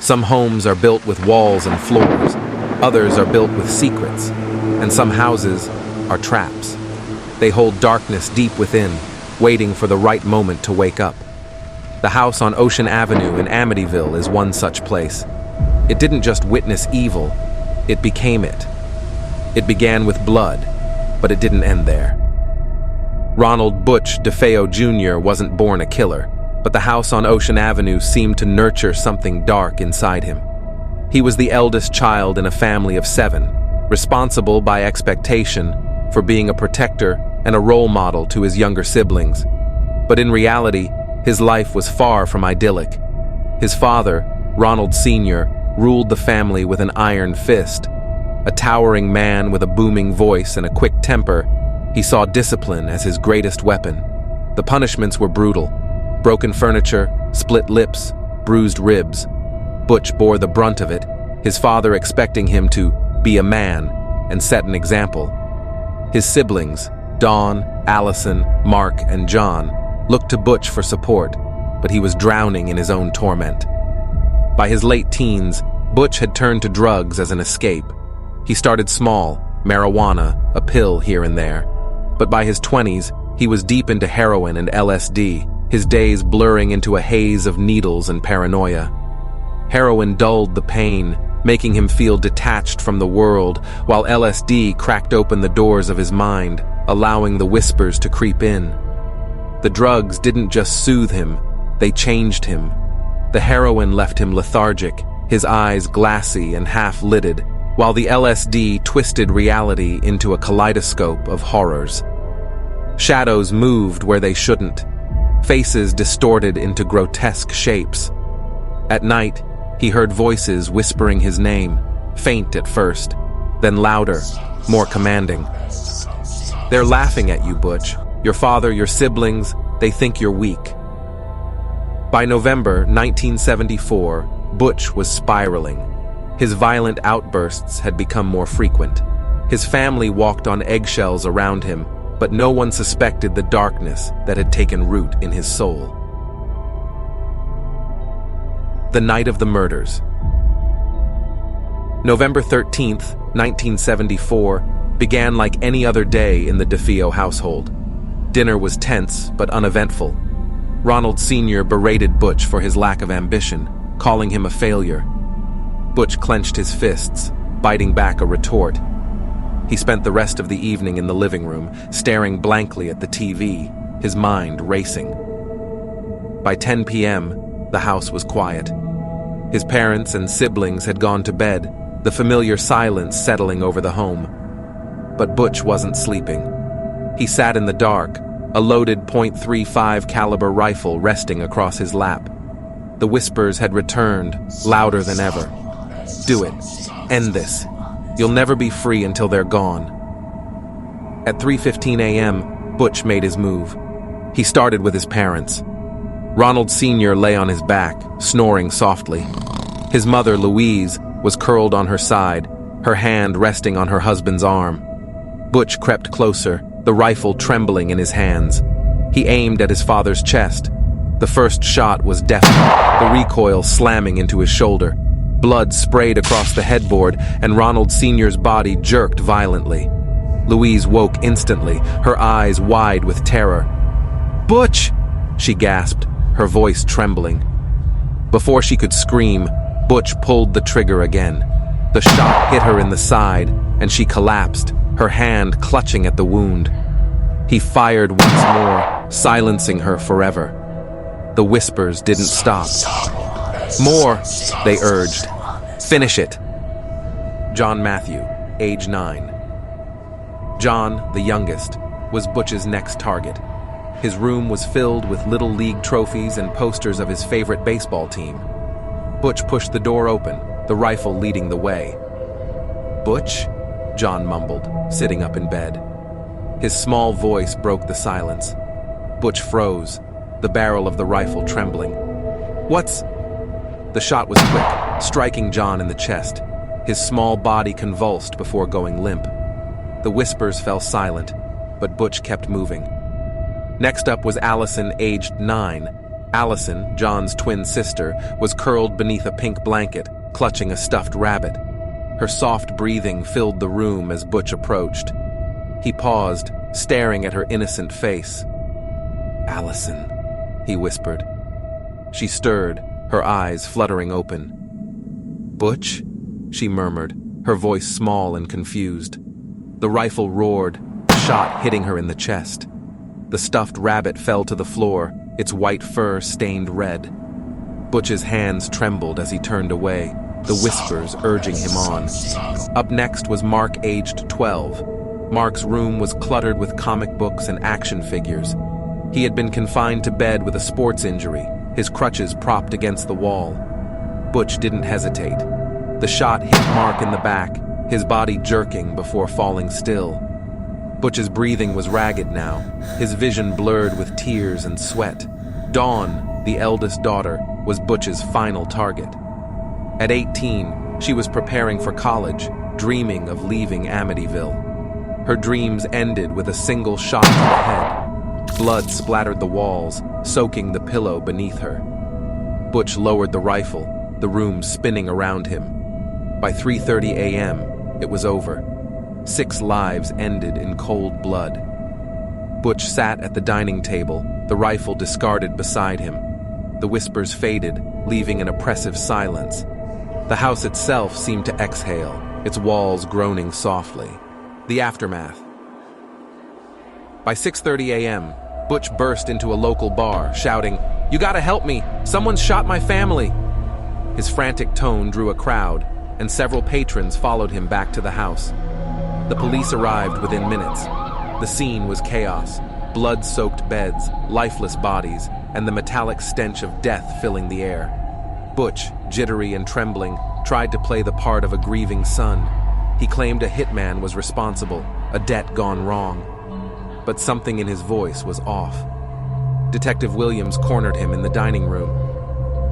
Some homes are built with walls and floors, others are built with secrets, and some houses are traps. They hold darkness deep within, waiting for the right moment to wake up. The house on Ocean Avenue in Amityville is one such place. It didn't just witness evil, it became it. It began with blood, but it didn't end there. Ronald Butch DeFeo Jr. wasn't born a killer, but the house on Ocean Avenue seemed to nurture something dark inside him. He was the eldest child in a family of 7, responsible by expectation for being a protector and a role model to his younger siblings. But in reality, his life was far from idyllic. His father, Ronald Sr., ruled the family with an iron fist. A towering man with a booming voice and a quick temper, he saw discipline as his greatest weapon. The punishments were brutal. Broken furniture, split lips, bruised ribs. Butch bore the brunt of it, his father expecting him to be a man and set an example. His siblings, Dawn, Allison, Mark, and John, looked to Butch for support, but he was drowning in his own torment. By his late teens, Butch had turned to drugs as an escape. He started small, marijuana, a pill here and there. But by his 20s, he was deep into heroin and LSD, his days blurring into a haze of needles and paranoia. Heroin dulled the pain, making him feel detached from the world, while LSD cracked open the doors of his mind, allowing the whispers to creep in. The drugs didn't just soothe him, they changed him. The heroin left him lethargic, his eyes glassy and half-lidded, while the LSD twisted reality into a kaleidoscope of horrors. Shadows moved where they shouldn't, faces distorted into grotesque shapes. At night, he heard voices whispering his name, faint at first, then louder, more commanding. "They're laughing at you, Butch. Your father, your siblings, they think you're weak." By November 1974, Butch was spiraling. His violent outbursts had become more frequent. His family walked on eggshells around him, but no one suspected the darkness that had taken root in his soul. The night of the murders. November 13th, 1974, began like any other day in the DeFeo household. Dinner was tense but uneventful. Ronald Sr. berated Butch for his lack of ambition, calling him a failure. Butch clenched his fists, biting back a retort. He spent the rest of the evening in the living room, staring blankly at the TV, his mind racing. By 10 p.m., the house was quiet. His parents and siblings had gone to bed, the familiar silence settling over the home. But Butch wasn't sleeping. He sat in the dark, a loaded .35 caliber rifle resting across his lap. The whispers had returned, louder than ever. "Do it. End this. You'll never be free until they're gone." At 3:15 a.m., Butch made his move. He started with his parents. Ronald Sr. lay on his back, snoring softly. His mother, Louise, was curled on her side, her hand resting on her husband's arm. Butch crept closer, the rifle trembling in his hands. He aimed at his father's chest. The first shot was deafening, the recoil slamming into his shoulder. Blood sprayed across the headboard, and Ronald Sr.'s body jerked violently. Louise woke instantly, her eyes wide with terror. "Butch!" she gasped, her voice trembling. Before she could scream, Butch pulled the trigger again. The shot hit her in the side, and she collapsed, her hand clutching at the wound. He fired once more, silencing her forever. The whispers didn't stop. "More," they urged. "Finish it." John Matthew, age 9. John, the youngest, was Butch's next target. His room was filled with Little League trophies and posters of his favorite baseball team. Butch pushed the door open, the rifle leading the way. "Butch?" John mumbled, sitting up in bed. His small voice broke the silence. Butch froze, the barrel of the rifle trembling. "What's—" The shot was quick, striking John in the chest. His small body convulsed before going limp. The whispers fell silent, but Butch kept moving. Next up was Allison, aged 9. Allison, John's twin sister, was curled beneath a pink blanket, clutching a stuffed rabbit. Her soft breathing filled the room as Butch approached. He paused, staring at her innocent face. "Allison," he whispered. She stirred, her eyes fluttering open. "Butch?" she murmured, her voice small and confused. The rifle roared, a shot hitting her in the chest. The stuffed rabbit fell to the floor, its white fur stained red. Butch's hands trembled as he turned away, the whispers urging him on. Up next was Mark, aged 12. Mark's room was cluttered with comic books and action figures. He had been confined to bed with a sports injury, his crutches propped against the wall. Butch didn't hesitate. The shot hit Mark in the back, his body jerking before falling still. Butch's breathing was ragged now, his vision blurred with tears and sweat. Dawn, the eldest daughter, was Butch's final target. At 18, she was preparing for college, dreaming of leaving Amityville. Her dreams ended with a single shot to the head. Blood splattered the walls, soaking the pillow beneath her. Butch lowered the rifle, the room spinning around him. By 3:30 a.m., it was over. 6 lives ended in cold blood. Butch sat at the dining table, the rifle discarded beside him. The whispers faded, leaving an oppressive silence. The house itself seemed to exhale, its walls groaning softly. The aftermath. By 6:30 a.m., Butch burst into a local bar, shouting, "You gotta help me! Someone's shot my family!" His frantic tone drew a crowd, and several patrons followed him back to the house. The police arrived within minutes. The scene was chaos, blood-soaked beds, lifeless bodies, and the metallic stench of death filling the air. Butch, jittery and trembling, tried to play the part of a grieving son. He claimed a hitman was responsible, a debt gone wrong. But something in his voice was off. Detective Williams cornered him in the dining room.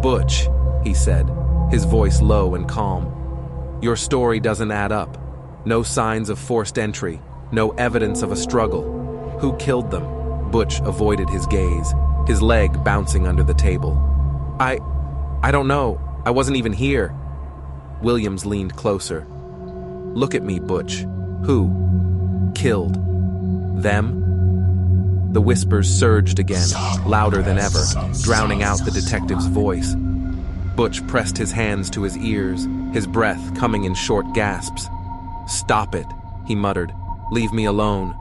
"Butch," he said, his voice low and calm. "Your story doesn't add up. No signs of forced entry, no evidence of a struggle. Who killed them?" Butch avoided his gaze, his leg bouncing under the table. I don't know. I wasn't even here." Williams leaned closer. "Look at me, Butch. Who killed them?" The whispers surged again, louder than ever, drowning out the detective's voice. Butch pressed his hands to his ears, his breath coming in short gasps. "Stop it," he muttered. "Leave me alone."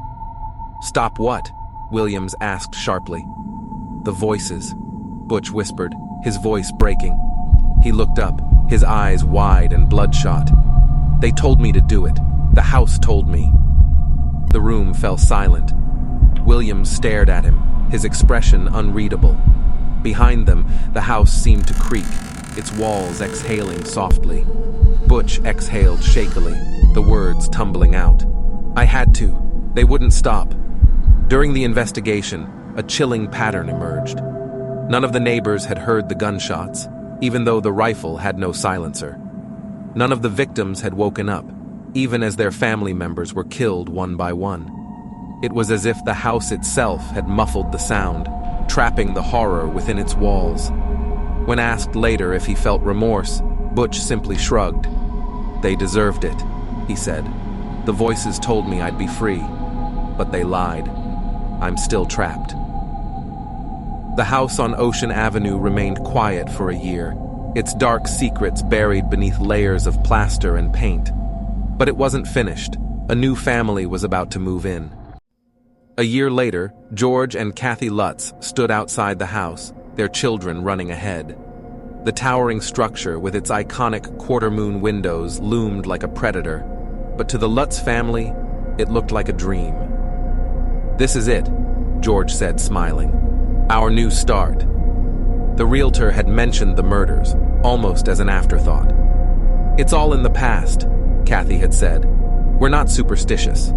"Stop what?" Williams asked sharply. "The voices," Butch whispered, his voice breaking. He looked up, his eyes wide and bloodshot. "They told me to do it. The house told me." The room fell silent. Williams stared at him, his expression unreadable. Behind them, the house seemed to creak, its walls exhaling softly. Butch exhaled shakily, the words tumbling out. "I had to. They wouldn't stop." During the investigation, a chilling pattern emerged. None of the neighbors had heard the gunshots, even though the rifle had no silencer. None of the victims had woken up, even as their family members were killed one by one. It was as if the house itself had muffled the sound, trapping the horror within its walls. When asked later if he felt remorse, Butch simply shrugged. "They deserved it," he said. "The voices told me I'd be free, but they lied. I'm still trapped." The house on Ocean Avenue remained quiet for a year, its dark secrets buried beneath layers of plaster and paint. But it wasn't finished. A new family was about to move in. A year later, George and Kathy Lutz stood outside the house, their children running ahead. The towering structure with its iconic quarter-moon windows loomed like a predator, but to the Lutz family, it looked like a dream. "This is it," George said, smiling. "Our new start." The realtor had mentioned the murders, almost as an afterthought. "It's all in the past," Kathy had said. "We're not superstitious."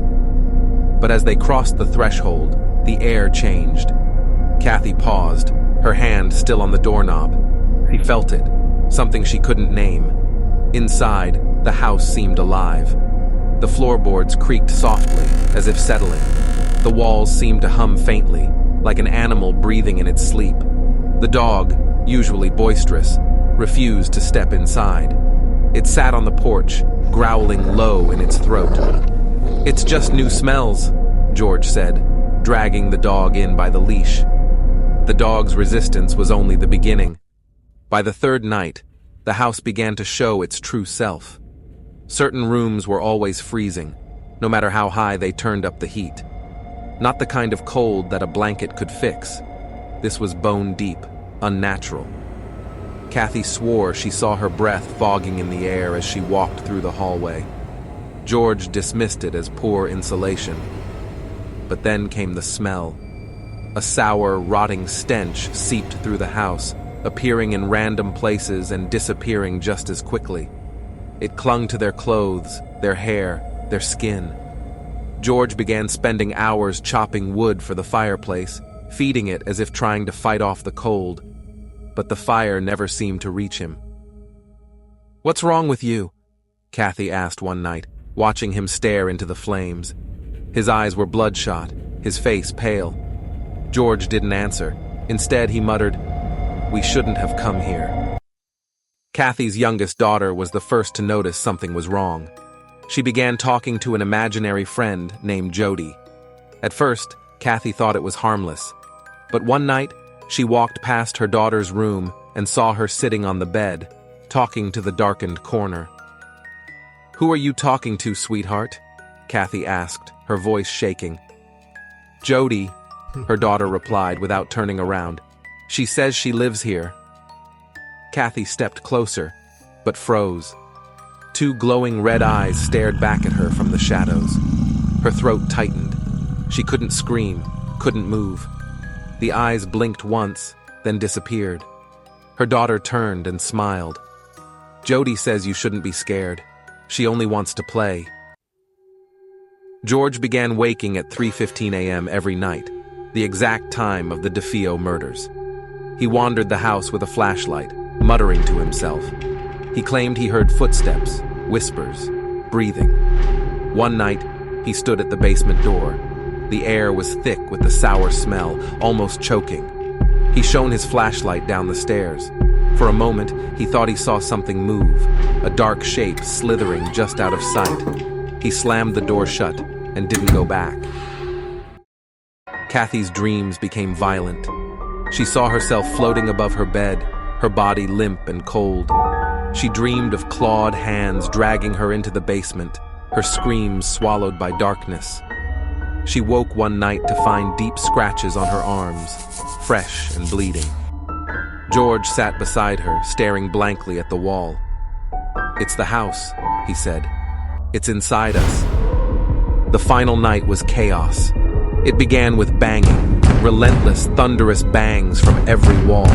But as they crossed the threshold, the air changed. Kathy paused, her hand still on the doorknob. She felt it, something she couldn't name. Inside, the house seemed alive. The floorboards creaked softly, as if settling. The walls seemed to hum faintly, like an animal breathing in its sleep. The dog, usually boisterous, refused to step inside. It sat on the porch, growling low in its throat. "It's just new smells," George said, dragging the dog in by the leash. The dog's resistance was only the beginning. By the third night, the house began to show its true self. Certain rooms were always freezing, no matter how high they turned up the heat. Not the kind of cold that a blanket could fix. This was bone deep, unnatural. Kathy swore she saw her breath fogging in the air as she walked through the hallway. George dismissed it as poor insulation. But then came the smell. A sour, rotting stench seeped through the house, appearing in random places and disappearing just as quickly. It clung to their clothes, their hair, their skin. George began spending hours chopping wood for the fireplace, feeding it as if trying to fight off the cold. But the fire never seemed to reach him. "What's wrong with you?" Kathy asked one night, watching him stare into the flames. His eyes were bloodshot, his face pale. George didn't answer. Instead, he muttered, "We shouldn't have come here." Kathy's youngest daughter was the first to notice something was wrong. She began talking to an imaginary friend named Jody. At first, Kathy thought it was harmless. But one night, she walked past her daughter's room and saw her sitting on the bed, talking to the darkened corner. "Who are you talking to, sweetheart?" Kathy asked, her voice shaking. "Jody," her daughter replied without turning around. "She says she lives here." Kathy stepped closer, but froze. Two glowing red eyes stared back at her from the shadows. Her throat tightened. She couldn't scream, couldn't move. The eyes blinked once, then disappeared. Her daughter turned and smiled. "Jody says you shouldn't be scared. She only wants to play." George began waking at 3:15 a.m. every night, the exact time of the DeFeo murders. He wandered the house with a flashlight, muttering to himself. He claimed he heard footsteps, whispers, breathing. One night, he stood at the basement door. The air was thick with the sour smell, almost choking. He shone his flashlight down the stairs. For a moment, he thought he saw something move, a dark shape slithering just out of sight. He slammed the door shut and didn't go back. Kathy's dreams became violent. She saw herself floating above her bed, her body limp and cold. She dreamed of clawed hands dragging her into the basement, her screams swallowed by darkness. She woke one night to find deep scratches on her arms, fresh and bleeding. George sat beside her, staring blankly at the wall. "It's the house," he said. "It's inside us." The final night was chaos. It began with banging, relentless, thunderous bangs from every wall.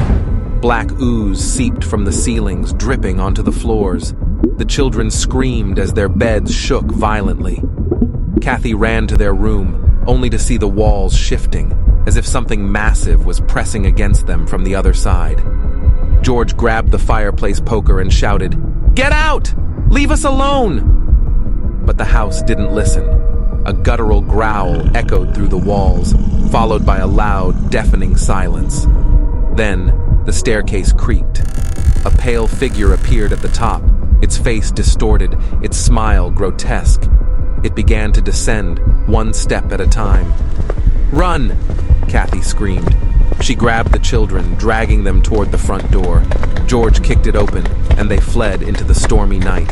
Black ooze seeped from the ceilings, dripping onto the floors. The children screamed as their beds shook violently. Kathy ran to their room, only to see the walls shifting, as if something massive was pressing against them from the other side. George grabbed the fireplace poker and shouted, "Get out! Leave us alone!" But the house didn't listen. A guttural growl echoed through the walls, followed by a loud, deafening silence. Then, the staircase creaked. A pale figure appeared at the top, its face distorted, its smile grotesque. It began to descend, one step at a time. "Run!" Kathy screamed. She grabbed the children, dragging them toward the front door. George kicked it open, and they fled into the stormy night.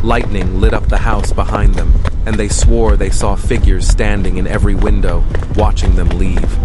Lightning lit up the house behind them, and they swore they saw figures standing in every window, watching them leave.